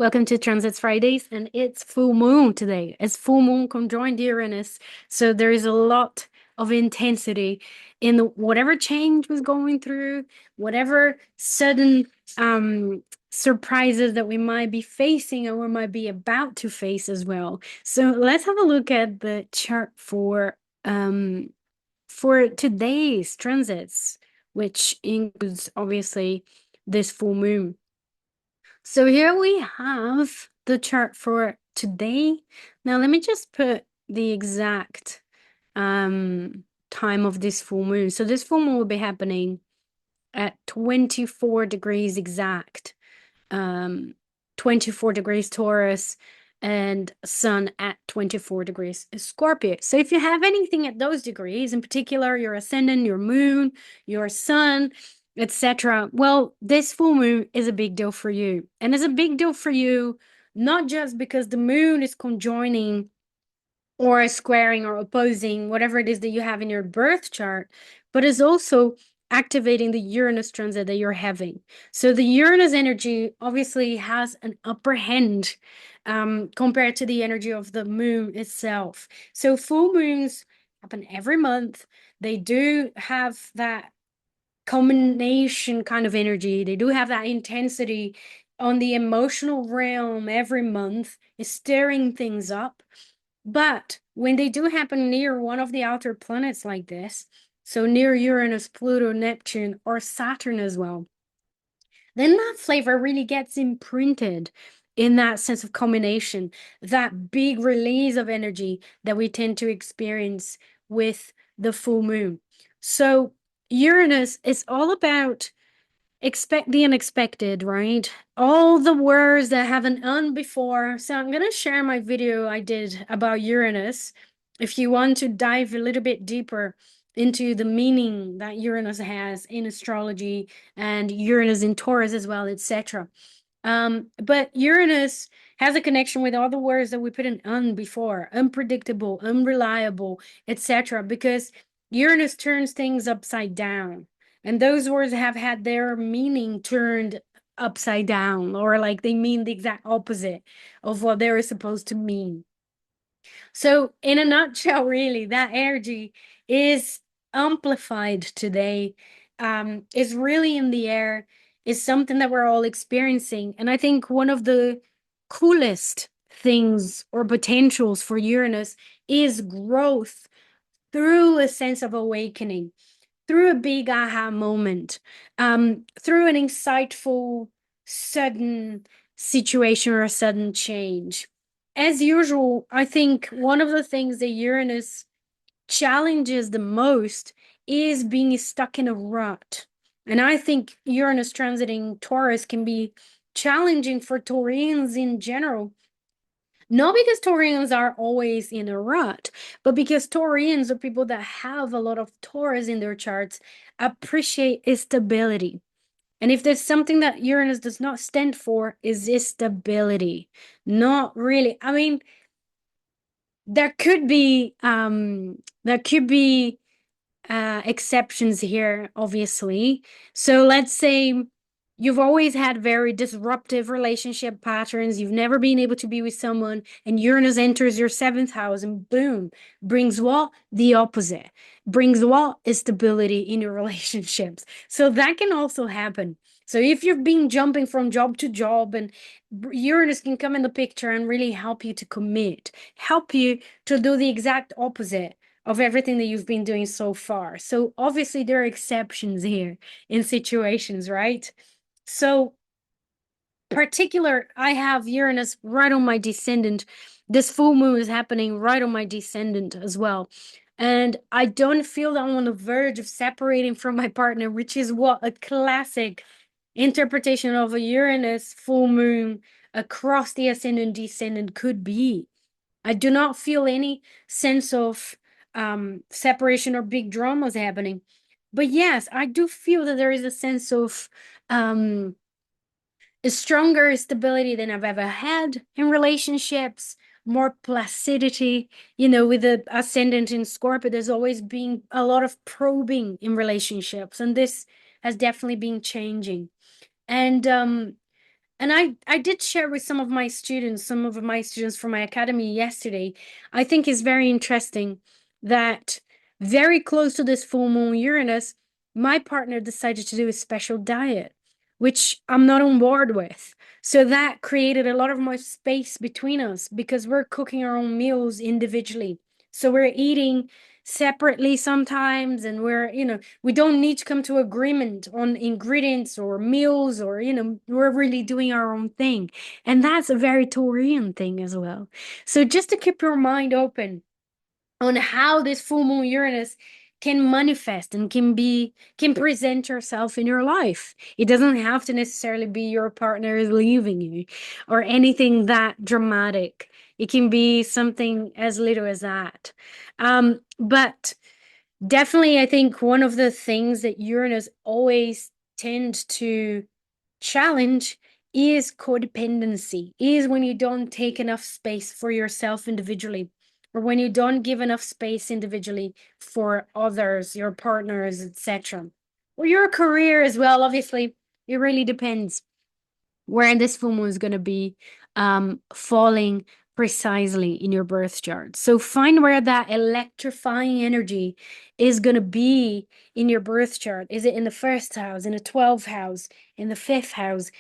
Welcome to Transits Fridays, and it's full moon today. It's full moon conjoined Uranus, so there is a lot of intensity in whatever change was going through, whatever sudden surprises that we might be facing or we might be about to face as well. So let's have a look at the chart for today's transits, which includes obviously this full moon. So here we have the chart for today. Now let me just put the exact time of this full moon. So this full moon will be happening at 24 degrees exact, 24 degrees Taurus, and Sun at 24 degrees Scorpio. So if you have anything at those degrees, in particular your ascendant, your moon, your sun, etc., well, this full moon is a big deal for you. And it's a big deal for you not just because the moon is conjoining or squaring or opposing whatever it is that you have in your birth chart, but it's also activating the Uranus transit that you're having. So the Uranus energy obviously has an upper hand compared to the energy of the moon itself. So full moons happen every month. They do have that combination kind of energy. They do have that intensity on the emotional realm every month, is stirring things up. But when they do happen near one of the outer planets like this, so near Uranus, Pluto, Neptune, or Saturn as well, then that flavor really gets imprinted in that sense of combination, that big release of energy that we tend to experience with the full moon. So Uranus is all about expect the unexpected, right? All the words that have an "un" before. So I'm going to share my video I did about Uranus if you want to dive a little bit deeper into the meaning that Uranus has in astrology and Uranus in Taurus as well, etc. But Uranus has a connection with all the words that we put an "un" before: unpredictable, unreliable, etc. Because Uranus turns things upside down. And those words have had their meaning turned upside down, or like they mean the exact opposite of what they were supposed to mean. So, in a nutshell, really, that energy is amplified today, is really in the air, is something that we're all experiencing. And I think one of the coolest things or potentials for Uranus is growth through a sense of awakening, through a big aha moment, through an insightful, sudden situation or a sudden change. As usual, I think one of the things that Uranus challenges the most is being stuck in a rut. And I think Uranus transiting Taurus can be challenging for Taurians in general, not because Taurians are always in a rut, but because Taurians, or people that have a lot of Taurus in their charts, appreciate stability. And if there's something that Uranus does not stand for, is stability. Not really. I mean, there could be exceptions here, obviously. So let's say you've always had very disruptive relationship patterns. You've never been able to be with someone, and Uranus enters your seventh house and boom, brings what? The opposite. Brings what? Stability in your relationships. So that can also happen. So if you've been jumping from job to job, and Uranus can come in the picture and really help you to commit, help you to do the exact opposite of everything that you've been doing so far. So obviously there are exceptions here in situations, right? So I have Uranus right on my descendant. This full moon is happening right on my descendant as well. And I don't feel that I'm on the verge of separating from my partner, which is what a classic interpretation of a Uranus full moon across the ascendant descendant could be. I do not feel any sense of separation or big dramas happening. But yes, I do feel that there is a sense of a stronger stability than I've ever had in relationships, more placidity. With the ascendant in Scorpio, there's always been a lot of probing in relationships, and this has definitely been changing. And And I did share with some of my students from my academy yesterday. I think it's very interesting that very close to this full moon Uranus, my partner decided to do a special diet, which I'm not on board with. So that created a lot of more space between us because we're cooking our own meals individually. So we're eating separately sometimes, and we don't need to come to agreement on ingredients or meals, or we're really doing our own thing. And that's a very Taurian thing as well. So just to keep your mind open on how this full moon Uranus can manifest and can present yourself in your life. It doesn't have to necessarily be your partner is leaving you or anything that dramatic. It can be something as little as that. But definitely, I think one of the things that Uranus always tend to challenge is codependency, is when you don't take enough space for yourself individually, or when you don't give enough space individually for others, your partners, etc. Or your career as well. Obviously, it really depends where this full moon is going to be falling precisely in your birth chart. So find where that electrifying energy is going to be in your birth chart. Is it in the first house, in the 12th house, in the fifth house?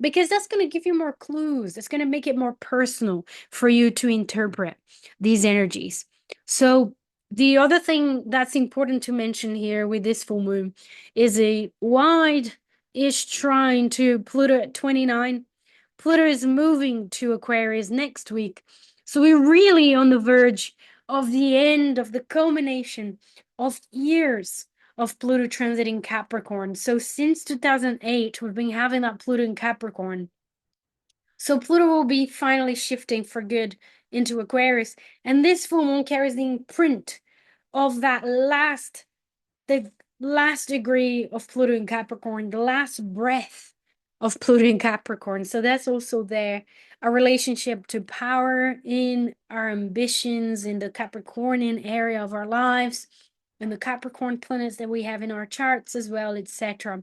Because that's going to give you more clues. It's going to make it more personal for you to interpret these energies. So the other thing that's important to mention here with this full moon is a wide-ish trine to Pluto at 29. Pluto is moving to Aquarius next week. So we're really on the verge of the end of the culmination of years of Pluto transiting Capricorn. So since 2008, we've been having that Pluto in Capricorn. So Pluto will be finally shifting for good into Aquarius. And this full moon carries the imprint of the last degree of Pluto in Capricorn, the last breath of Pluto in Capricorn. So that's also there, a relationship to power in our ambitions in the Capricornian area of our lives, and the Capricorn planets that we have in our charts as well, etc.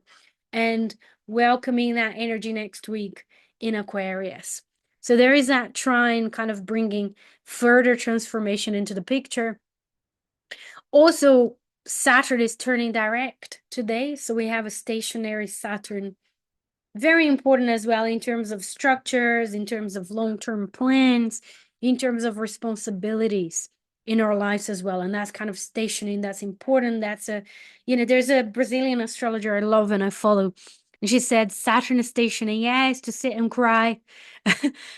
And welcoming that energy next week in Aquarius. So there is that trine kind of bringing further transformation into the picture. Also, Saturn is turning direct today, so we have a stationary Saturn. Very important as well in terms of structures, in terms of long-term plans, in terms of responsibilities in our lives as well. And that's kind of stationing. That's important. There's a Brazilian astrologer I love and I follow. And she said Saturn is stationing, yes, to sit and cry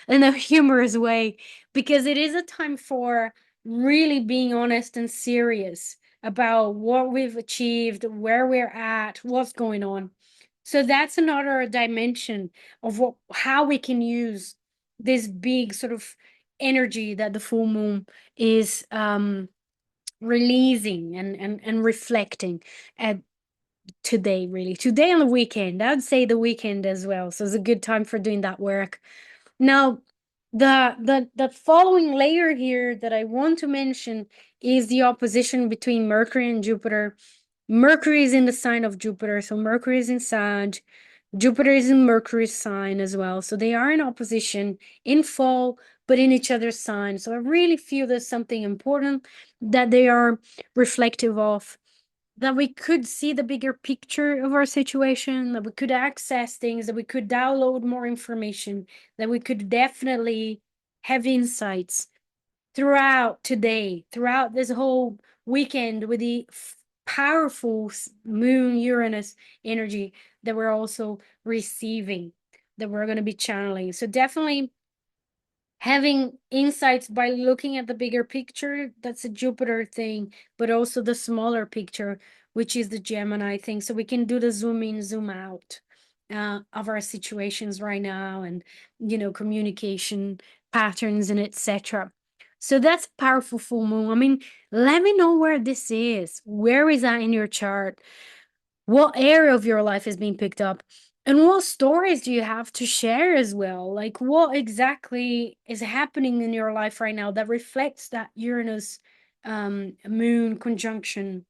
in a humorous way, because it is a time for really being honest and serious about what we've achieved, where we're at, what's going on. So that's another dimension of how we can use this big sort of energy that the full moon is releasing and reflecting at today, really. Today on the weekend. I would say the weekend as well. So it's a good time for doing that work. Now, the following layer here that I want to mention is the opposition between Mercury and Jupiter. Mercury is in the sign of Jupiter, so Mercury is in Sag. Jupiter is in Mercury's sign as well. So they are in opposition in fall, but in each other's sign. So I really feel there's something important that they are reflective of, that we could see the bigger picture of our situation, that we could access things, that we could download more information, that we could definitely have insights throughout today, throughout this whole weekend with the powerful moon Uranus energy that we're also receiving, that we're going to be channeling. So definitely having insights by looking at the bigger picture, that's a Jupiter thing, but also the smaller picture, which is the Gemini thing. So we can do the zoom in, zoom out of our situations right now, and communication patterns and etc. So that's powerful full moon. I mean, let me know where this is. Where is that in your chart? What area of your life is being picked up? And what stories do you have to share as well? Like, what exactly is happening in your life right now that reflects that Uranus moon conjunction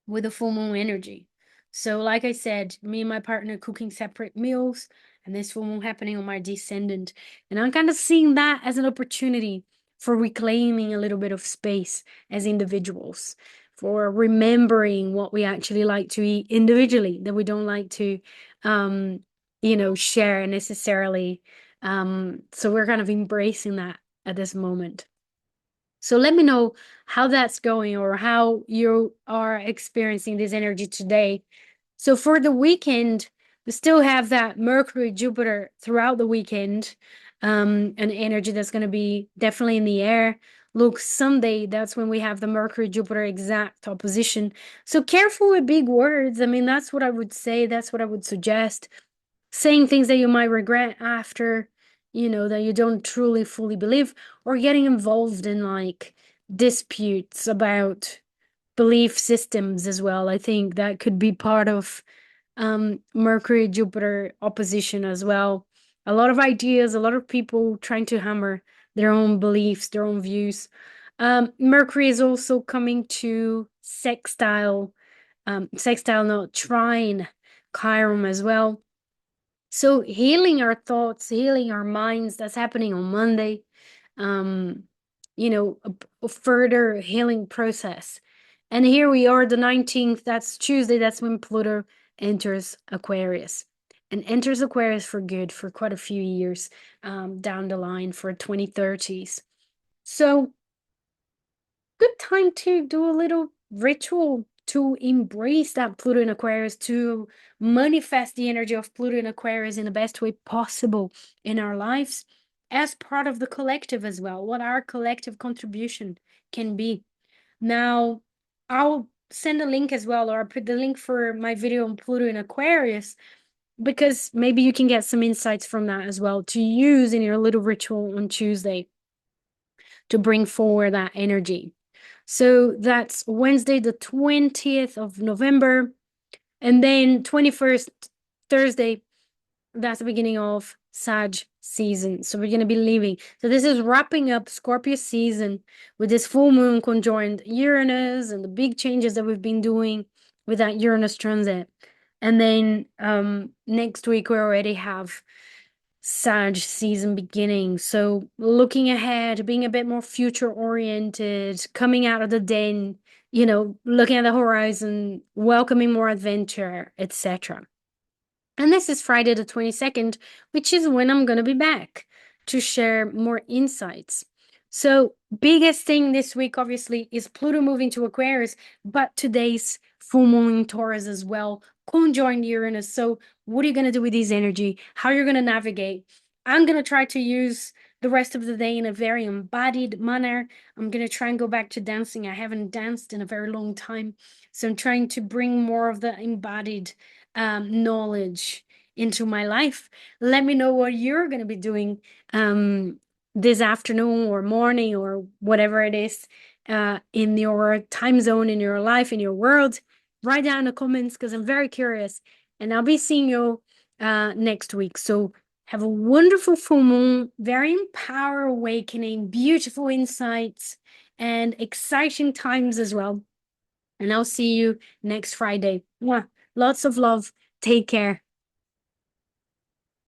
with the full moon energy? So, like I said, me and my partner cooking separate meals and this full moon happening on my descendant. And I'm kind of seeing that as an opportunity for reclaiming a little bit of space as individuals, for remembering what we actually like to eat individually, that we don't like to, share necessarily. So we're kind of embracing that at this moment. So let me know how that's going or how you are experiencing this energy today. So for the weekend, we still have that Mercury, Jupiter throughout the weekend, an energy that's going to be definitely in the air. Look, Sunday, that's when we have the Mercury, Jupiter exact opposition. So careful with big words. I mean, that's what I would say. That's what I would suggest. Saying things that you might regret after, that you don't truly fully believe, or getting involved in like disputes about belief systems as well. I think that could be part of Mercury Jupiter opposition as well. A lot of ideas, a lot of people trying to hammer their own beliefs, their own views. Mercury is also coming to not trine Chiron as well. So healing our thoughts, healing our minds, that's happening on Monday. Um, a further healing process. And here we are, the 19th, that's Tuesday, that's when Pluto enters Aquarius. And enters Aquarius for good for quite a few years down the line for 2030s. So good time to do a little ritual to embrace that Pluto in Aquarius, to manifest the energy of Pluto in Aquarius in the best way possible in our lives as part of the collective as well, what our collective contribution can be. Now, I'll send a link as well, or I'll put the link for my video on Pluto in Aquarius, because maybe you can get some insights from that as well to use in your little ritual on Tuesday to bring forward that energy. So that's Wednesday, the 20th of November. And then 21st, Thursday, that's the beginning of Sag season. So we're going to be leaving. So this is wrapping up Scorpio season with this full moon conjoined Uranus and the big changes that we've been doing with that Uranus transit. And then next week, we already have Sag season beginning. So looking ahead, being a bit more future oriented, coming out of the den, looking at the horizon, welcoming more adventure, etc. And this is Friday the 22nd, which is when I'm going to be back to share more insights. So biggest thing this week, obviously, is Pluto moving to Aquarius, but today's full moon in Taurus as well, conjoined Uranus. So what are you going to do with this energy? How you're going to navigate? I'm going to try to use the rest of the day in a very embodied manner. I'm going to try and go back to dancing. I haven't danced in a very long time. So I'm trying to bring more of the embodied knowledge into my life. Let me know what you're going to be doing this afternoon or morning or whatever it is in your time zone, in your life, in your world. Write down in the comments because I'm very curious. And I'll be seeing you next week. So have a wonderful full moon, very empower awakening, beautiful insights, and exciting times as well. And I'll see you next Friday. Mwah. Lots of love. Take care.